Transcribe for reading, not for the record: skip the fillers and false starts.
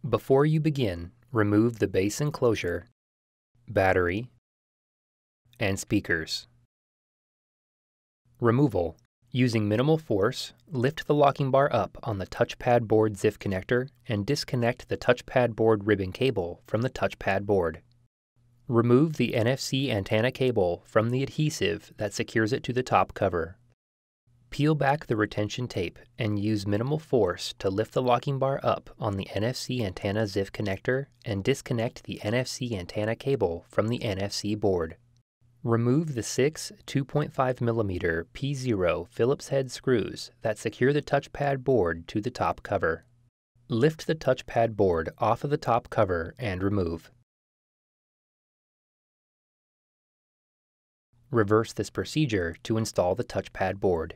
Before you begin, remove the base enclosure, battery, and speakers. Removal. Using minimal force, lift the locking bar up on the touchpad board ZIF connector and disconnect the touchpad board ribbon cable from the touchpad board. Remove the NFC antenna cable from the adhesive that secures it to the top cover. Peel back the retention tape and use minimal force to lift the locking bar up on the NFC antenna ZIF connector and disconnect the NFC antenna cable from the NFC board. Remove the 6 2.5mm P0 Phillips head screws that secure the touchpad board to the top cover. Lift the touchpad board off of the top cover and remove. Reverse this procedure to install the touchpad board.